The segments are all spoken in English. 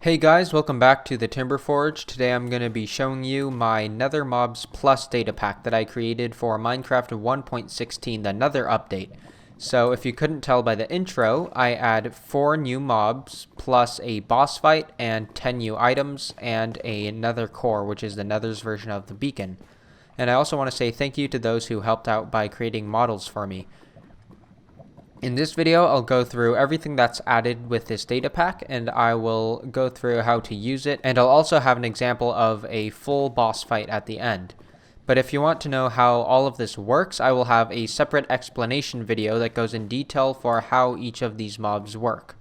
Hey guys, welcome back to the Timber Forge. Today I'm going to be showing you my Nether MOBS Plus data pack that I created for Minecraft 1.16, the Nether update. So if you couldn't tell by the intro, I add 4 new mobs plus a boss fight and 10 new items and a Nether core, which is the Nether's version of the beacon. And I also want to say thank you to those who helped out by creating models for me. In this video, I'll go through everything that's added with this data pack, and I will go through how to use it, and I'll also have an example of a full boss fight at the end. But if you want to know how all of this works, I will have a separate explanation video that goes in detail for how each of these mobs work.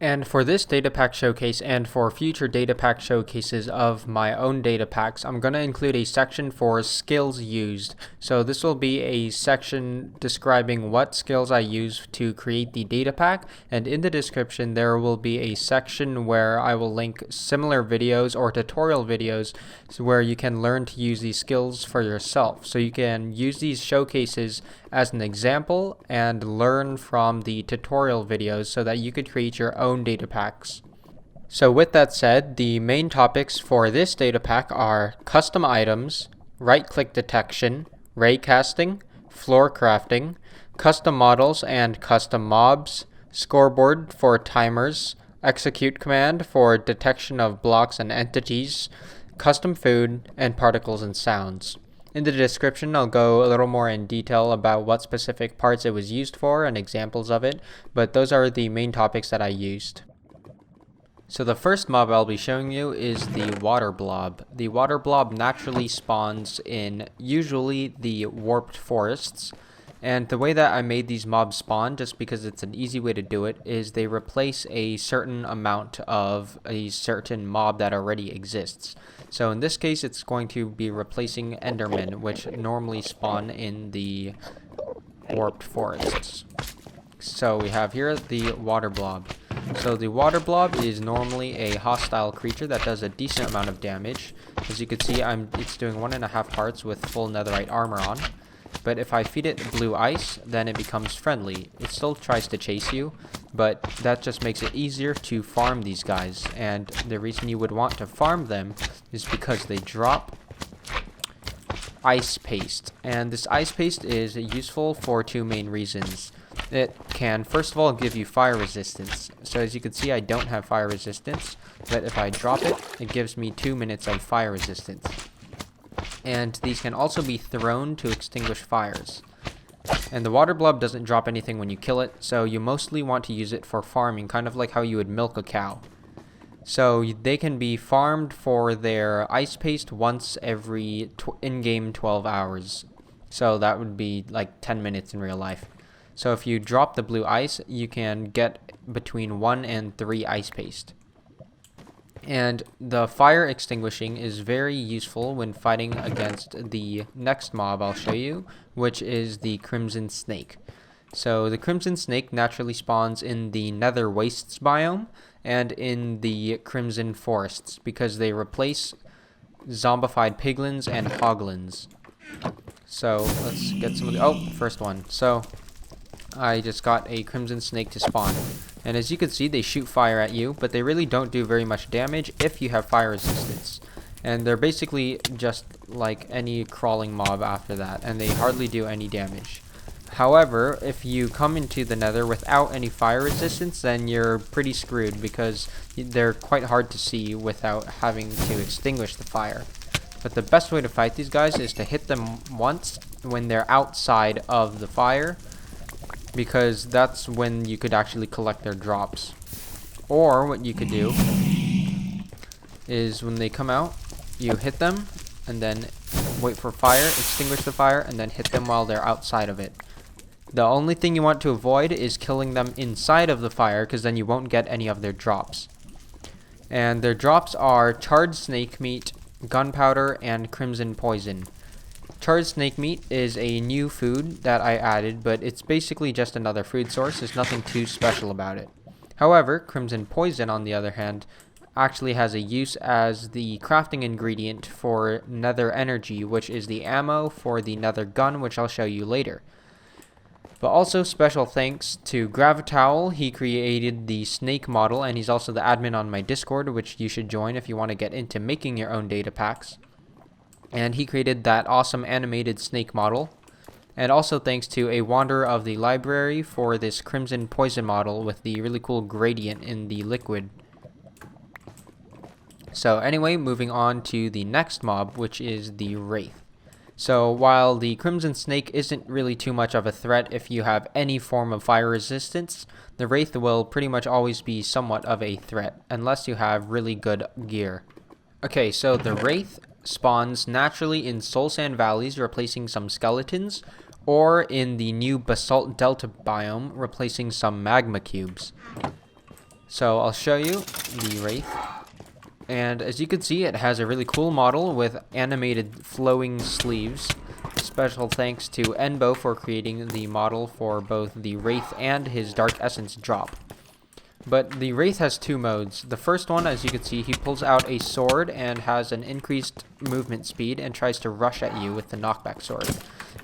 And for this data pack showcase and for future data pack showcases of my own data packs, I'm going to include a section for skills used. So this will be a section describing what skills I use to create the data pack, and in the description there will be a section where I will link similar videos or tutorial videos where you can learn to use these skills for yourself. So you can use these showcases as an example and learn from the tutorial videos so that you could create your own data packs. So with that said, the main topics for this data pack are custom items, right-click detection, ray casting, floor crafting, custom models and custom mobs, scoreboard for timers, execute command for detection of blocks and entities, custom food, and particles and sounds. In the description, I'll go a little more in detail about what specific parts it was used for and examples of it, but those are the main topics that I used. So the first mob I'll be showing you is the water blob. The water blob naturally spawns in usually the warped forests, and the way that I made these mobs spawn, just because it's an easy way to do it, is they replace a certain amount of a certain mob that already exists. So in this case, it's going to be replacing Endermen, which normally spawn in the warped forests. So we have here the water blob. So the water blob is normally a hostile creature that does a decent amount of damage. As you can see, it's doing 1.5 hearts with full netherite armor on. But if I feed it blue ice, then it becomes friendly. It still tries to chase you, but that just makes it easier to farm these guys. And the reason you would want to farm them is because they drop ice paste. And this ice paste is useful for 2 main reasons. It can, first of all, give you fire resistance. So as you can see, I don't have fire resistance, but if I drop it, it gives me 2 minutes of fire resistance. And these can also be thrown to extinguish fires. And the water blob doesn't drop anything when you kill it, so you mostly want to use it for farming, kind of like how you would milk a cow. So they can be farmed for their ice paste once every in-game 12 hours. So that would be like 10 minutes in real life. So if you drop the blue ice, you can get between 1 and 3 ice paste. And the fire extinguishing is very useful when fighting against the next mob I'll show you, which is the Crimson Snake. So the Crimson Snake naturally spawns in the Nether Wastes biome and in the Crimson Forests because they replace zombified piglins and hoglins. So let's get some of the first one. So I just got a Crimson Snake to spawn. And as you can see, they shoot fire at you, but they really don't do very much damage if you have fire resistance. And they're basically just like any crawling mob after that, and they hardly do any damage. However, if you come into the Nether without any fire resistance, then you're pretty screwed because they're quite hard to see without having to extinguish the fire. But the best way to fight these guys is to hit them once when they're outside of the fire, because that's when you could actually collect their drops. Or what you could do is when they come out, you hit them and then wait for fire, extinguish the fire, and then hit them while they're outside of it. The only thing you want to avoid is killing them inside of the fire, because then you won't get any of their drops. And their drops are charred snake meat, gunpowder, and crimson poison. Charred snake meat is a new food that I added, but it's basically just another food source. There's nothing too special about it. However, crimson poison, on the other hand, actually has a use as the crafting ingredient for nether energy, which is the ammo for the nether gun, which I'll show you later. But also special thanks to Gravitowel. He created the snake model, and he's also the admin on my Discord, which you should join if you want to get into making your own data packs. And he created that awesome animated snake model. And also thanks to a Wanderer of the Library for this Crimson Poison model with the really cool gradient in the liquid. So anyway, moving on to the next mob, which is the Wraith. So while the Crimson Snake isn't really too much of a threat if you have any form of fire resistance, the Wraith will pretty much always be somewhat of a threat, unless you have really good gear. Okay, so the Wraith spawns naturally in Soul Sand Valleys, replacing some skeletons, or in the new Basalt Delta biome, replacing some magma cubes. So I'll show you the Wraith. And as you can see, it has a really cool model with animated flowing sleeves. Special thanks to Enbo for creating the model for both the Wraith and his Dark Essence drop. But the Wraith has two modes. The first one, as you can see, he pulls out a sword and has an increased movement speed and tries to rush at you with the knockback sword.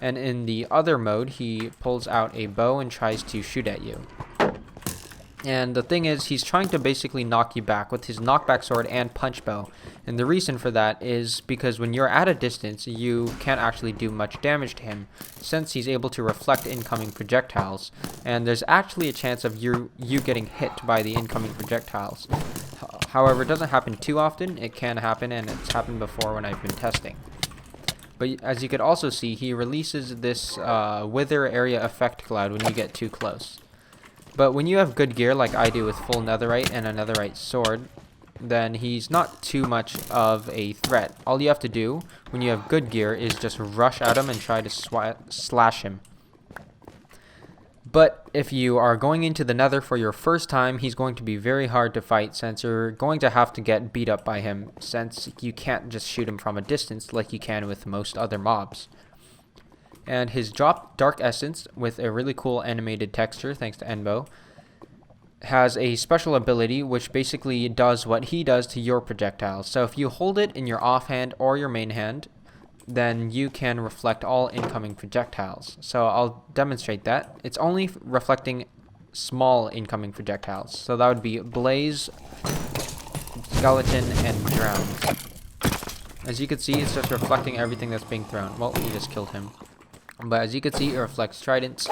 And in the other mode, he pulls out a bow and tries to shoot at you. And the thing is, he's trying to basically knock you back with his knockback sword and punch bow. And the reason for that is because when you're at a distance, you can't actually do much damage to him, since he's able to reflect incoming projectiles. And there's actually a chance of you getting hit by the incoming projectiles. However, it doesn't happen too often. It can happen, and it's happened before when I've been testing. But as you could also see, he releases this wither area effect cloud when you get too close. But when you have good gear like I do with full netherite and a netherite sword, then he's not too much of a threat. All you have to do when you have good gear is just rush at him and try to slash him. But if you are going into the nether for your first time, he's going to be very hard to fight, since you're going to have to get beat up by him, since you can't just shoot him from a distance like you can with most other mobs. And his drop Dark Essence, with a really cool animated texture thanks to Enbo, has a special ability which basically does what he does to your projectiles. So if you hold it in your offhand or your main hand, then you can reflect all incoming projectiles. So I'll demonstrate that. It's only reflecting small incoming projectiles. So that would be Blaze, Skeleton, and Drown. As you can see, it's just reflecting everything that's being thrown. Well, we just killed him. But as you can see, it reflects tridents,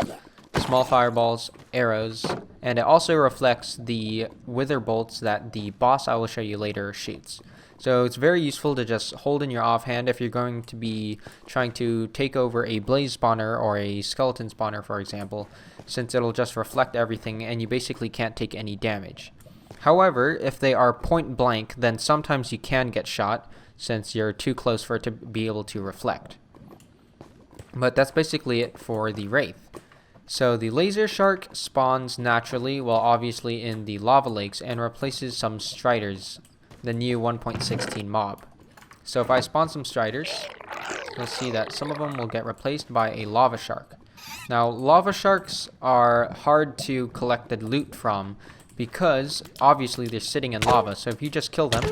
small fireballs, arrows, and it also reflects the wither bolts that the boss I will show you later shoots. So it's very useful to just hold in your offhand if you're going to be trying to take over a blaze spawner or a skeleton spawner, for example, since it'll just reflect everything and you basically can't take any damage. However, if they are point blank, then sometimes you can get shot since you're too close for it to be able to reflect. But that's basically it for the Wraith. So the Laser Shark spawns naturally, well obviously in the lava lakes, and replaces some Striders, the new 1.16 mob. So if I spawn some Striders, you'll see that some of them will get replaced by a Lava Shark. Now Lava Sharks are hard to collect the loot from because obviously they're sitting in lava, so if you just kill them,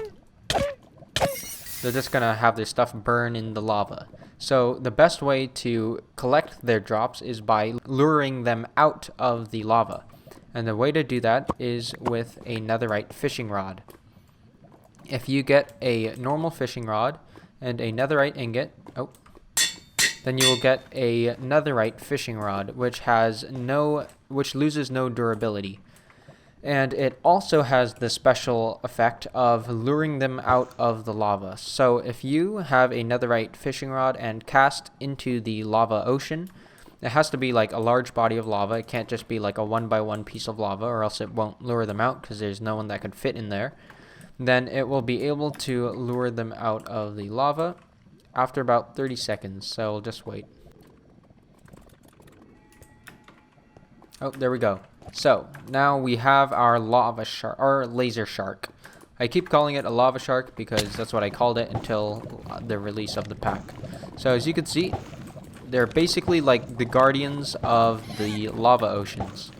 they're just gonna have their stuff burn in the lava. So the best way to collect their drops is by luring them out of the lava. And the way to do that is with a netherite fishing rod. If you get a normal fishing rod and a netherite ingot, then you will get a netherite fishing rod, which loses no durability. And it also has the special effect of luring them out of the lava. So if you have a netherite fishing rod and cast into the lava ocean, it has to be like a large body of lava. It can't just be like a 1x1 piece of lava, or else it won't lure them out because there's no one that could fit in there. Then it will be able to lure them out of the lava after about 30 seconds. So we'll just wait. Oh, there we go. So now we have our laser shark. I keep calling it a lava shark because that's what I called it until the release of the pack. So as you can see, they're basically like the guardians of the lava oceans.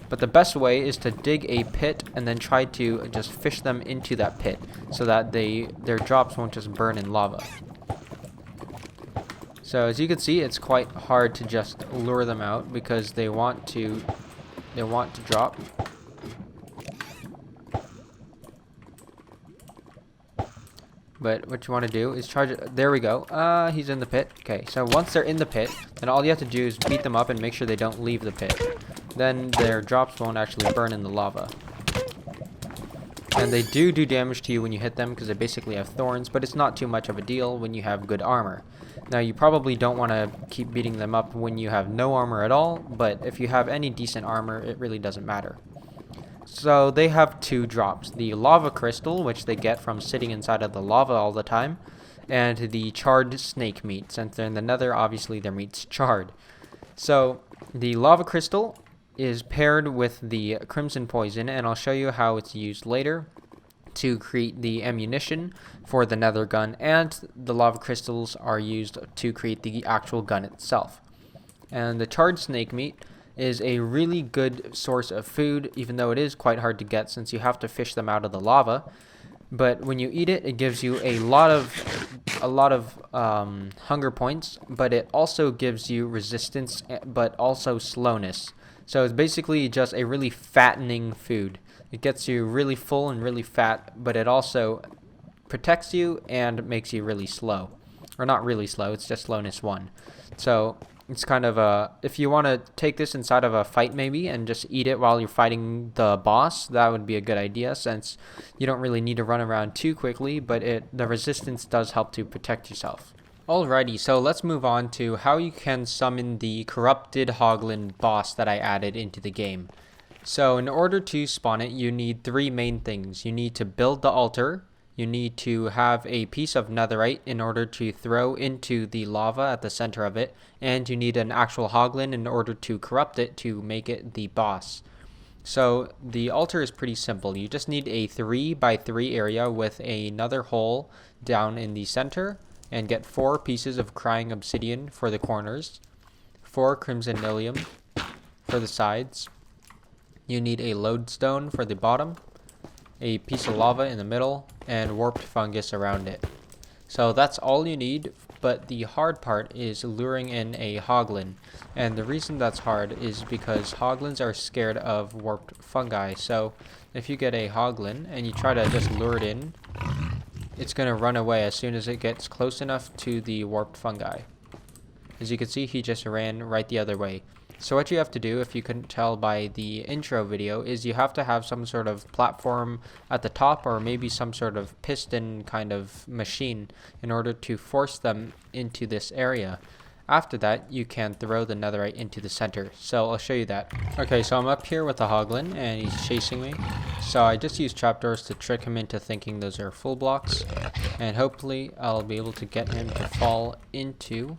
But the best way is to dig a pit and then try to just fish them into that pit so that their drops won't just burn in lava. So as you can see, it's quite hard to just lure them out because they want to drop. But what you want to do is charge it. There we go. He's in the pit. Okay, so once they're in the pit, then all you have to do is beat them up and make sure they don't leave the pit. Then their drops won't actually burn in the lava. And they do damage to you when you hit them because they basically have thorns, but it's not too much of a deal when you have good armor. Now, you probably don't want to keep beating them up when you have no armor at all, but if you have any decent armor, it really doesn't matter. So they have two drops, the lava crystal, which they get from sitting inside of the lava all the time, and the charred snake meat, since they're in the nether, obviously their meat's charred. So the lava crystal is paired with the crimson poison, and I'll show you how it's used later to create the ammunition for the nether gun, and the lava crystals are used to create the actual gun itself. And the charred snake meat is a really good source of food, even though it is quite hard to get since you have to fish them out of the lava. But when you eat it, it gives you a lot of hunger points, but it also gives you resistance, but also slowness. So it's basically just a really fattening food. It gets you really full and really fat, but it also protects you and makes you really slow. Or not really slow, it's just slowness 1. So it's kind of a, if you want to take this inside of a fight maybe and just eat it while you're fighting the boss, that would be a good idea since you don't really need to run around too quickly, but the resistance does help to protect yourself. Alrighty, so let's move on to how you can summon the corrupted hoglin boss that I added into the game. So in order to spawn it, you need 3 main things. You need to build the altar, you need to have a piece of netherite in order to throw into the lava at the center of it, and you need an actual hoglin in order to corrupt it to make it the boss. So the altar is pretty simple. You just need a 3x3 area with another hole down in the center, and get 4 pieces of crying obsidian for the corners, 4 crimson nilium for the sides. You need a lodestone for the bottom, a piece of lava in the middle, and warped fungus around it. So that's all you need, but the hard part is luring in a hoglin. And the reason that's hard is because hoglins are scared of warped fungi. So if you get a hoglin and you try to just lure it in, it's going to run away as soon as it gets close enough to the warped fungi. As you can see, he just ran right the other way. So what you have to do, if you couldn't tell by the intro video, is you have to have some sort of platform at the top or maybe some sort of piston kind of machine in order to force them into this area. After that, you can throw the netherite into the center. So I'll show you that. Okay, so I'm up here with the hoglin and he's chasing me. So I just used trapdoors to trick him into thinking those are full blocks. And hopefully I'll be able to get him to fall into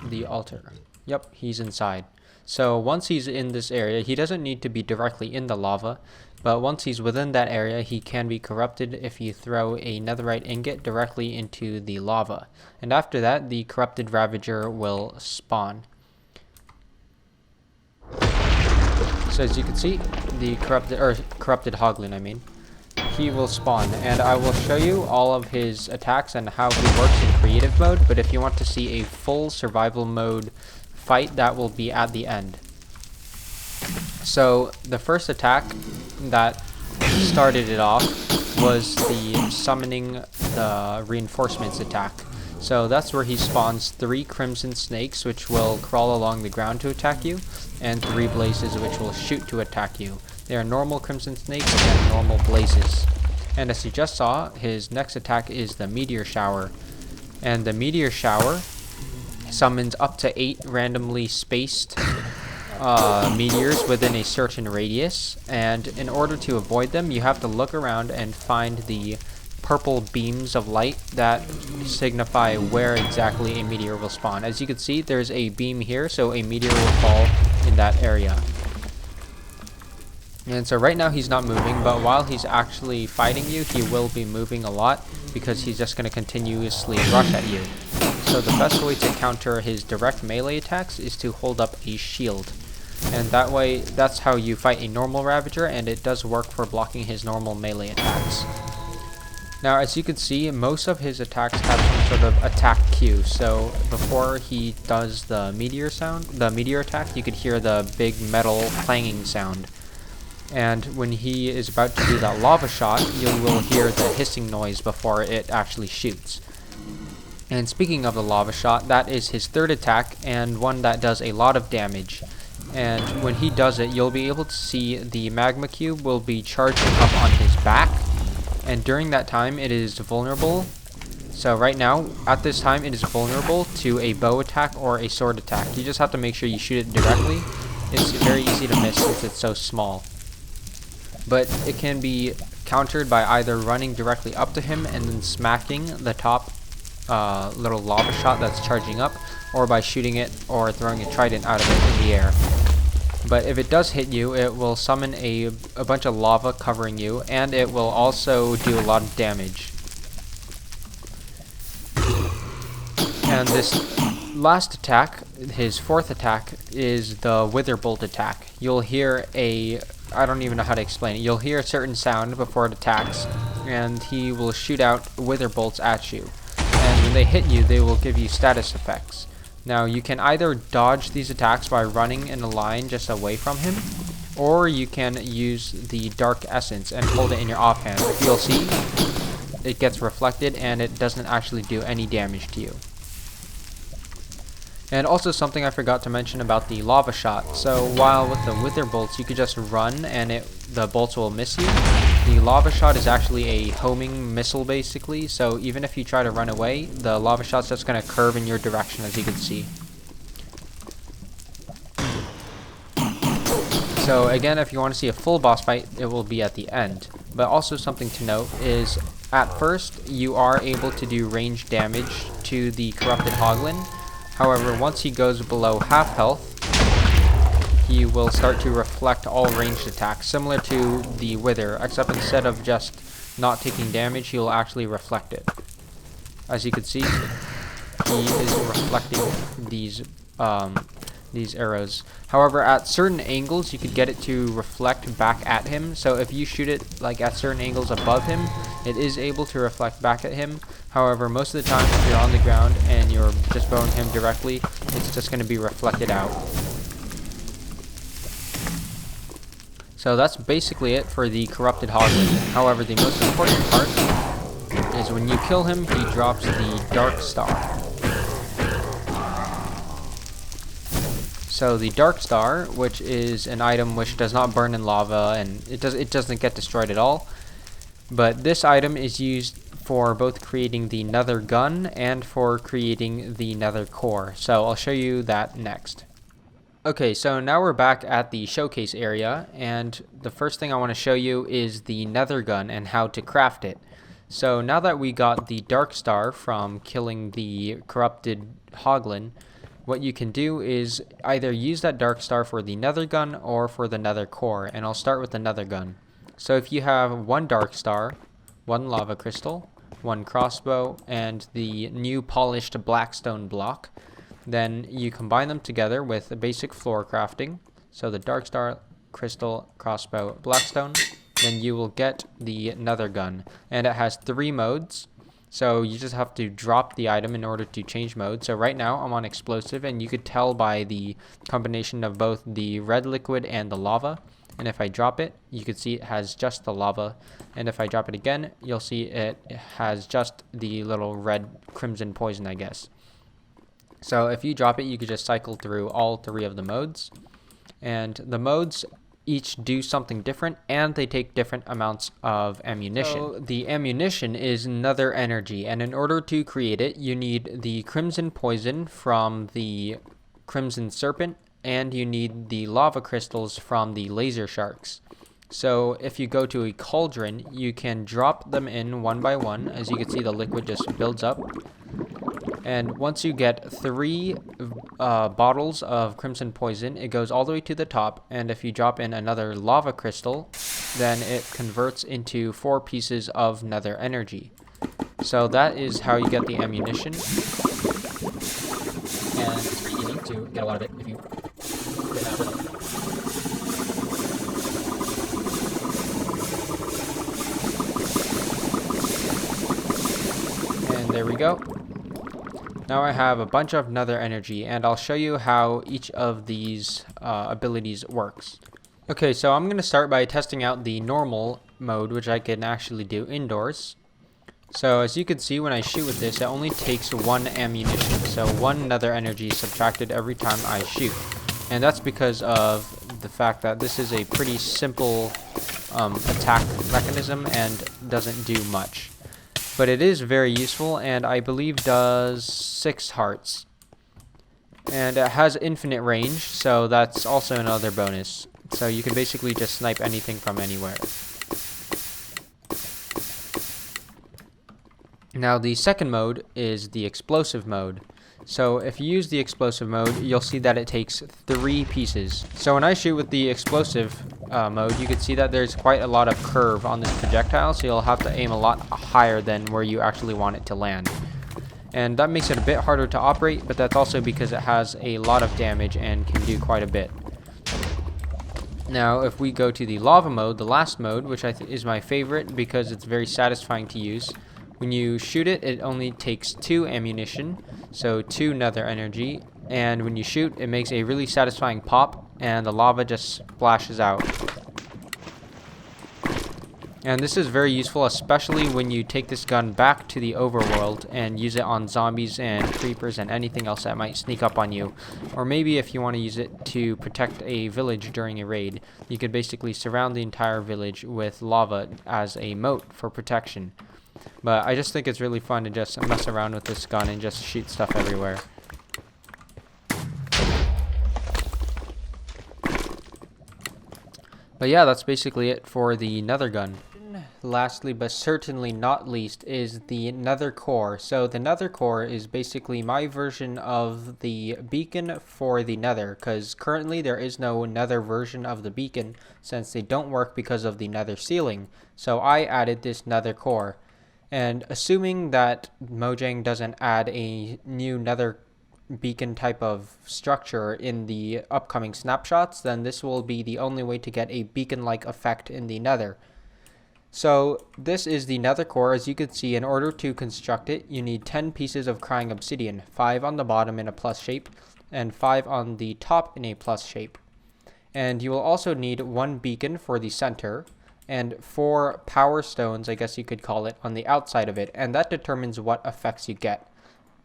the altar. Yep, he's inside. So once he's in this area, he doesn't need to be directly in the lava, but once he's within that area, he can be corrupted if you throw a netherite ingot directly into the lava. And after that, the corrupted ravager will spawn. So as you can see, the corrupted hoglin, I mean, he will spawn, and I will show you all of his attacks and how he works in creative mode, but if you want to see a full survival mode fight, that will be at the end. So the first attack that started it off was the summoning the reinforcements attack. So that's where he spawns 3 crimson snakes, which will crawl along the ground to attack you, and 3 blazes, which will shoot to attack you. They are normal crimson snakes and normal blazes. And as you just saw, his next attack is the Meteor Shower. And the Meteor Shower summons up to 8 randomly spaced meteors within a certain radius. And in order to avoid them, you have to look around and find the purple beams of light that signify where exactly a meteor will spawn. As you can see, there's a beam here, so a meteor will fall in that area. And so right now he's not moving, but while he's actually fighting you, he will be moving a lot because he's just going to continuously rush at you. So the best way to counter his direct melee attacks is to hold up a shield. And that way, that's how you fight a normal ravager, and it does work for blocking his normal melee attacks. Now, as you can see, most of his attacks have some sort of attack cue. So before he does the meteor attack, you could hear the big metal clanging sound. And when he is about to do that lava shot, you will hear the hissing noise before it actually shoots. And speaking of the lava shot, that is his third attack and one that does a lot of damage. And when he does it, you'll be able to see the magma cube will be charging up on his back. And during that time, it is vulnerable. So right now, at this time, it is vulnerable to a bow attack or a sword attack. You just have to make sure you shoot it directly. It's very easy to miss since it's so small. But it can be countered by either running directly up to him and then smacking the top little lava shot that's charging up, or by shooting it or throwing a trident out of it in the air. But if it does hit you, it will summon a bunch of lava covering you, and it will also do a lot of damage. And this last attack, his fourth attack, is the Wither Bolt attack. You'll hear I don't even know how to explain it. You'll hear a certain sound before it attacks, and he will shoot out Wither Bolts at you. And when they hit you, they will give you status effects. Now, you can either dodge these attacks by running in a line just away from him, or you can use the Dark Essence and hold it in your offhand. You'll see it gets reflected and it doesn't actually do any damage to you. And also something I forgot to mention about the lava shot. So while with the Wither Bolts you could just run and the bolts will miss you, the lava shot is actually a homing missile basically. So even if you try to run away, the lava shot's just going to curve in your direction, as you can see. So again, if you want to see a full boss fight, it will be at the end. But also something to note is, at first you are able to do range damage to the Corrupted Hoglin. However, once he goes below half health, he will start to reflect all ranged attacks, similar to the Wither, except instead of just not taking damage, he will actually reflect it. As you can see, he is reflecting these arrows. However, at certain angles, you could get it to reflect back at him. So if you shoot it like at certain angles above him, it is able to reflect back at him. However, most of the time, if you're on the ground and you're just bowing him directly, it's just going to be reflected out. So that's basically it for the Corrupted Hoglin. However, the most important part is when you kill him, he drops the Dark Star. So the Dark Star, which is an item which does not burn in lava and it doesn't get destroyed at all, but this item is used for both creating the Nether gun and for creating the Nether core. So I'll show you that next. Okay, so now we're back at the showcase area, and the first thing I want to show you is the Nether gun and how to craft it. So now that we got the Dark Star from killing the Corrupted Hoglin, what you can do is either use that Dark Star for the Nether gun or for the Nether core, and I'll start with the Nether gun. So if you have one Dark Star, one lava crystal, one crossbow, and the new polished blackstone block, then you combine them together with a basic floor crafting. So the Dark Star, crystal, crossbow, blackstone, then you will get the Nether gun. And it has 3 modes. So you just have to drop the item in order to change mode. So right now I'm on explosive, and you could tell by the combination of both the red liquid and the lava. And if I drop it, you can see it has just the lava. And if I drop it again, you'll see it has just the little red crimson poison, I guess. So if you drop it, you could just cycle through all 3 of the modes. And the modes each do something different, and they take different amounts of ammunition. So the ammunition is Nether energy, and in order to create it, you need the crimson poison from the crimson serpent, and you need the lava crystals from the laser sharks. So if you go to a cauldron, you can drop them in one by one. As you can see, the liquid just builds up. And once you get 3 bottles of crimson poison, it goes all the way to the top. And if you drop in another lava crystal, then it converts into 4 pieces of Nether energy. So that is how you get the ammunition. And it's pretty easy to get a lot of it if you get that rhythm. there we go. Now I have a bunch of nether energy, and I'll show you how each of these abilities works. Okay, so I'm going to start by testing out the normal mode, which I can actually do indoors. So as you can see, when I shoot with this, it only takes 1 ammunition, so 1 nether energy is subtracted every time I shoot. And that's because of the fact that this is a pretty simple attack mechanism and doesn't do much. But it is very useful, and I believe does 6 hearts. And it has infinite range, so that's also another bonus. So you can basically just snipe anything from anywhere. Now the second mode is the explosive mode. So if you use the explosive mode, you'll see that it takes 3 pieces. So when I shoot with the explosive mode, you can see that there's quite a lot of curve on this projectile, so you'll have to aim a lot higher than where you actually want it to land. And that makes it a bit harder to operate, but that's also because it has a lot of damage and can do quite a bit. Now if we go to the lava mode, the last mode, which is my favorite because it's very satisfying to use. When you shoot it, it only takes 2 ammunition, so 2 nether energy, and when you shoot, it makes a really satisfying pop, and the lava just splashes out. And this is very useful, especially when you take this gun back to the overworld and use it on zombies and creepers and anything else that might sneak up on you. Or maybe if you want to use it to protect a village during a raid, you could basically surround the entire village with lava as a moat for protection. But I just think it's really fun to just mess around with this gun and just shoot stuff everywhere. But yeah, that's basically it for the nether gun. Lastly, but certainly not least, is the nether core. So the nether core is basically my version of the beacon for the nether, because currently there is no nether version of the beacon since they don't work because of the nether ceiling. So I added this nether core. And assuming that Mojang doesn't add a new nether beacon type of structure in the upcoming snapshots, then this will be the only way to get a beacon-like effect in the nether. So this is the nether core. As you can see, in order to construct it, you need 10 pieces of crying obsidian, 5 on the bottom in a plus shape, and 5 on the top in a plus shape. And you will also need 1 beacon for the center, and 4 power stones, I guess you could call it, on the outside of it, and that determines what effects you get.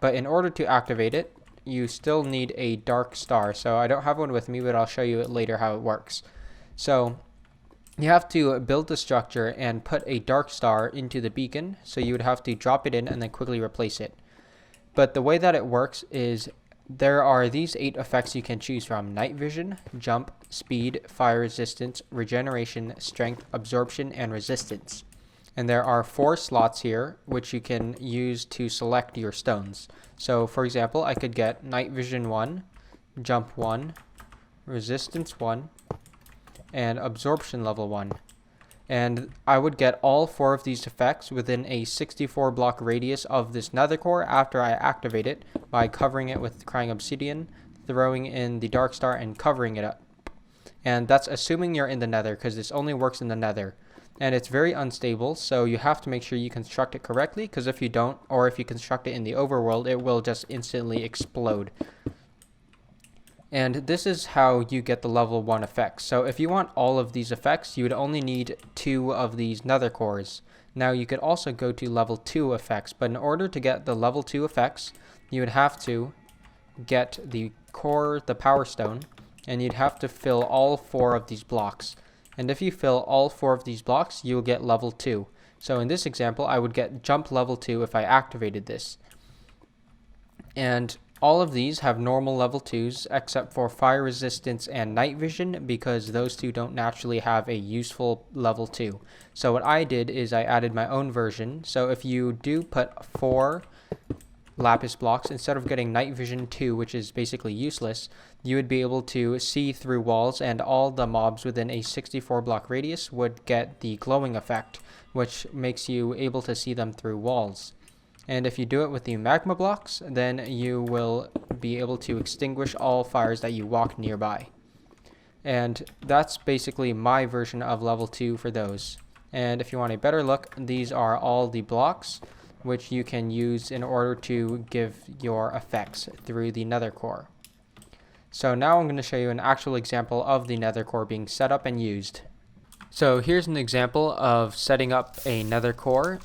But in order to activate it, you still need a dark star. So I don't have one with me, but I'll show you it later how it works. So you have to build the structure and put a dark star into the beacon, so you would have to drop it in and then quickly replace it. But the way that it works is there are these 8 effects you can choose from: night vision, jump, speed, fire resistance, regeneration, strength, absorption, and resistance. And there are 4 slots here which you can use to select your stones. So for example, I could get night vision 1, jump 1, resistance 1, and absorption level 1. And I would get all 4 of these effects within a 64 block radius of this nether core after I activate it by covering it with crying obsidian, throwing in the dark star, and covering it up. And that's assuming you're in the nether, because this only works in the nether. And it's very unstable, so you have to make sure you construct it correctly, because if you don't, or if you construct it in the overworld, it will just instantly explode. And this is how you get the level 1 effects. So if you want all of these effects, you would only need 2 of these nether cores. Now you could also go to level 2 effects, but in order to get the level 2 effects, you would have to get the core, the power stone, and you'd have to fill all 4 of these blocks. And if you fill all 4 of these blocks, you'll get level 2. So in this example, I would get jump level 2 if I activated this. And all of these have normal level 2s except for fire resistance and night vision, because those 2 don't naturally have a useful level 2. So what I did is I added my own version. So if you do put 4 lapis blocks, instead of getting night vision 2, which is basically useless, you would be able to see through walls, and all the mobs within a 64 block radius would get the glowing effect, which makes you able to see them through walls. And if you do it with the magma blocks, then you will be able to extinguish all fires that you walk nearby. And that's basically my version of level 2 for those. And if you want a better look, these are all the blocks. which you can use in order to give your effects through the Nether core. So now I'm going to show you an actual example of the Nether core being set up and used. So here's an example of setting up a Nether core.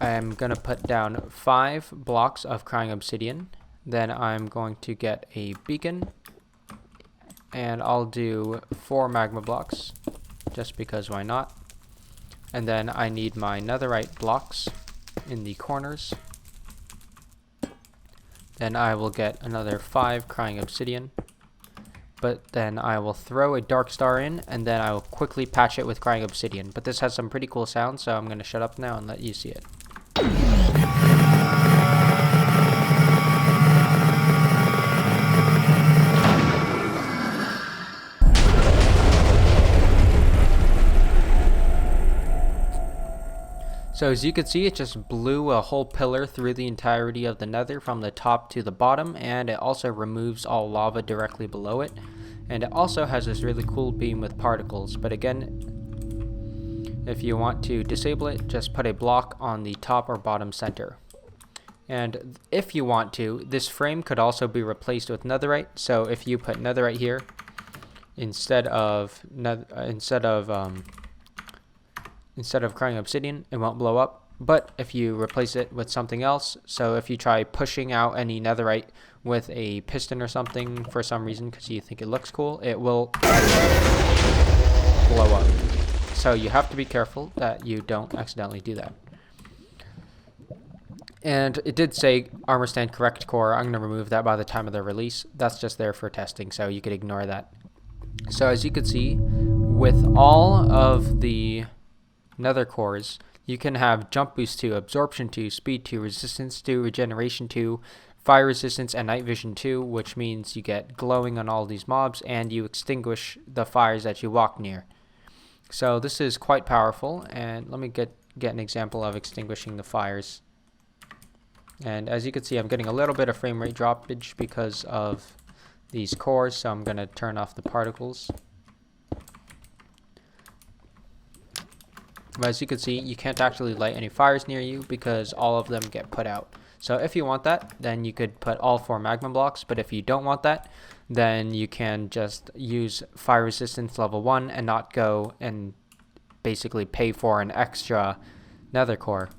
I'm going to put down 5 blocks of crying obsidian. Then I'm going to get a beacon, and I'll do 4 magma blocks, just because why not. And then I need my netherite blocks in the corners. Then I will get another 5 crying obsidian. But then I will throw a dark star in, and then I will quickly patch it with crying obsidian. But this has some pretty cool sounds, so I'm going to shut up now and let you see it. So as you can see, it just blew a whole pillar through the entirety of the Nether from the top to the bottom, and it also removes all lava directly below it. And it also has this really cool beam with particles, but again, if you want to disable it, just put a block on the top or bottom center. And if you want to, this frame could also be replaced with netherite. So if you put netherite here instead of crying obsidian, it won't blow up. But if you replace it with something else, so if you try pushing out any netherite with a piston or something for some reason because you think it looks cool, it will blow up. So you have to be careful that you don't accidentally do that. And it did say armor stand correct core. I'm going to remove that by the time of the release. That's just there for testing, so you could ignore that. So as you can see, with all of the Nether cores, you can have jump boost 2, absorption 2, speed 2, resistance 2, regeneration 2, fire resistance, and night vision 2, which means you get glowing on all these mobs and you extinguish the fires that you walk near. So this is quite powerful, and let me get an example of extinguishing the fires. And as you can see, I'm getting a little bit of frame rate droppage because of these cores, so I'm going to turn off the particles. But as you can see, you can't actually light any fires near you because all of them get put out. So if you want that, then you could put all 4 magma blocks, but if you don't want that, then you can just use fire resistance level 1 and not go and basically pay for an extra nether core.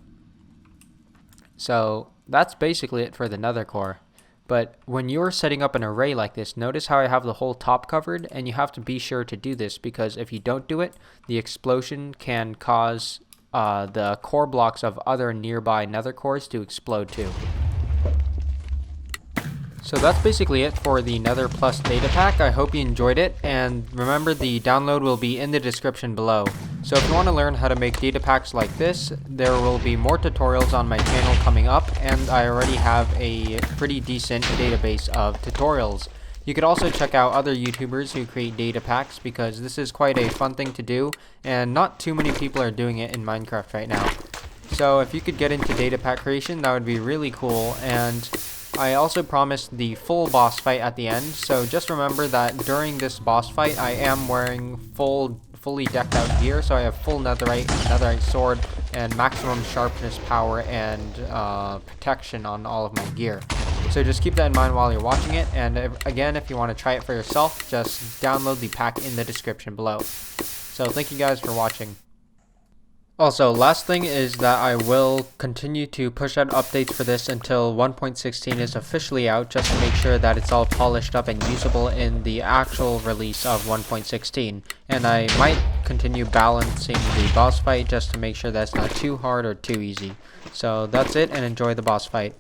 So that's basically it for the nether core. But when you're setting up an array like this, notice how I have the whole top covered, and you have to be sure to do this because if you don't do it, the explosion can cause the core blocks of other nearby nether cores to explode too. So that's basically it for the Nether Plus data pack. I hope you enjoyed it, and remember the download will be in the description below. So if you want to learn how to make data packs like this, there will be more tutorials on my channel coming up, and I already have a pretty decent database of tutorials. You could also check out other YouTubers who create data packs because this is quite a fun thing to do, and not too many people are doing it in Minecraft right now. So if you could get into data pack creation, that would be really cool. And I also promised the full boss fight at the end, so just remember that during this boss fight I am wearing fully decked out gear, so I have full netherite sword, and maximum sharpness power and protection on all of my gear. So just keep that in mind while you're watching it, and again, if you want to try it for yourself, just download the pack in the description below. So thank you guys for watching. Also, last thing is that I will continue to push out updates for this until 1.16 is officially out, just to make sure that it's all polished up and usable in the actual release of 1.16. And I might continue balancing the boss fight just to make sure that's not too hard or too easy. So that's it, and enjoy the boss fight.